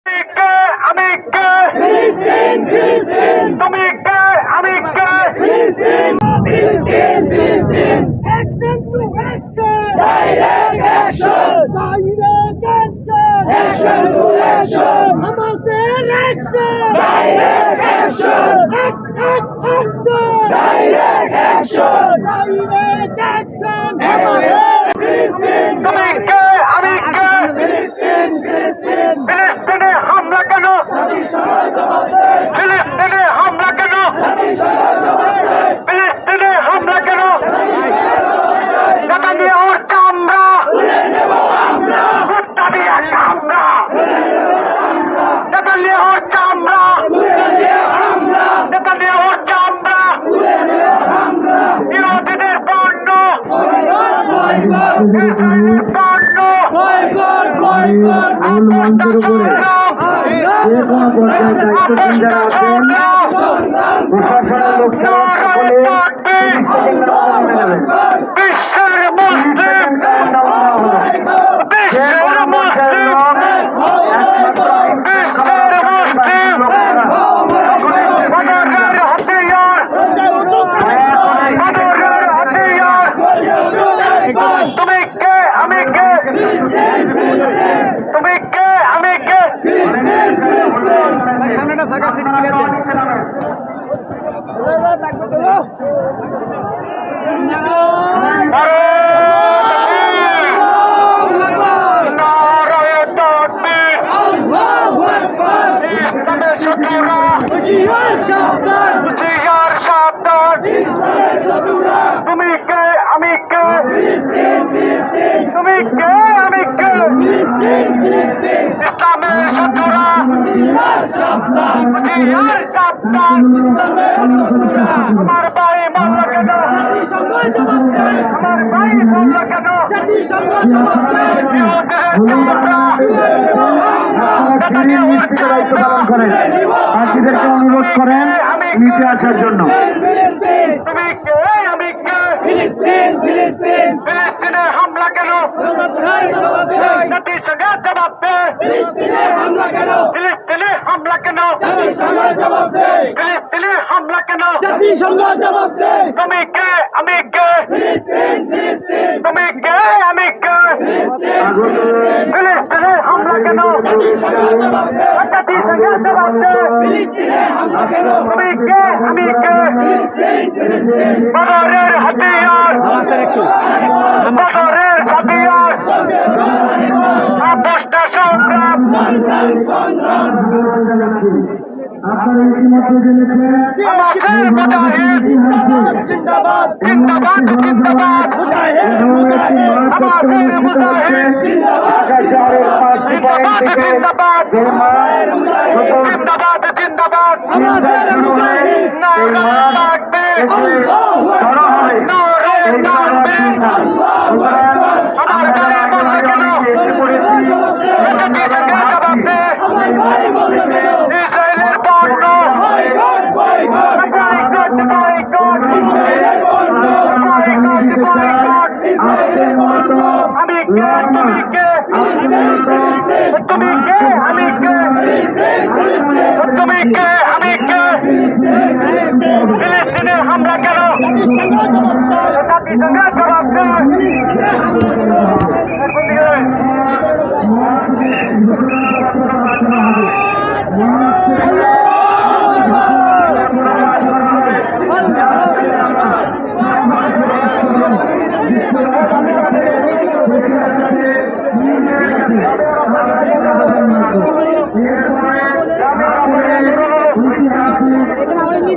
তুমি কে আমি কে Action to action! Direct action! Direct action! Action to action! Hamas's action! Direct action! Action! Direct action! Direct action! তুমি কে আমি কে ফিলিস্তিনে হামলা কেন ফিলিস্তিনে হামলা কেন ফিলিস্তিনে হামলা কেন টাকা দিয়ে ওর চামড়া ভুট্টা দিয়ে চামড়া টাকা দিয়ে ওর চামড়া টাকা দিয়ে ওর চামড়া বিরোধীদের পণ্য পণ্য মূল মঞ্চের উপরে যে কোনো পর্যায়ে দায়িত্বশীল যারা আছেন প্রশাসনের লোক ছাড়া সকলে বিশ্বের মুসলিম বিশ্বের মুসলিম বিশ্বের মুসলিম বাজারের হাতিয়ার বাজারের হাতিয়ার তুমি কে আমি কে তুমি কে আমি কে সামনেটা ফাঁকা সিট তুমি কে আমি কে তুমি কে আমি কে ইসলামের শত্রুরা হুঁশিয়ার সাবধান আমার ভাই মারল কেন আমার ভাই মারল কেন দায়িত্ব পালন করেন প্রার্থীদেরকে অনুরোধ করেন নিচে আসার জন্য তুমি কে আমি কে ফিলিস্তিনে হামলা কেন জাতিসংঘে জবাব দে ফিলিস্তিনে হামলা কেন ফিলিস্তিনে হামলা কেন তুমি কে আমি কে তুমি কে আমি কে ফিলিস্তিনে হামলা কেন জাতিসংঘে জবাব দে তুমি কে আমি কে বাজারের হাতিয়ার বাজারের হাতিয়ার আপোষটা সংগ্রাম আপনারা ইতিমধ্যে জেনেছেন আমাদের মুজাহিদ জিন্দাবাদ জিন্দাবাদ আমাদের মুজাহিদ জিন্দাবাদ জিন্দাবাদ জিন্দাবাদ জিন্দাবাদ নারা লাগবে নারে লাগবে আমার গায়ে বলবে কেন জাতিসংঘে জবাব দে ইসরায়েলের পণ্য বয়কট বয়কট আমি কে তুমি কে তুমি কে আমি কে তুমি কে আমি কে ফিলিস্তিনে হামলা কেন জাতিসংঘে জবাব দে ঐতিহাসিক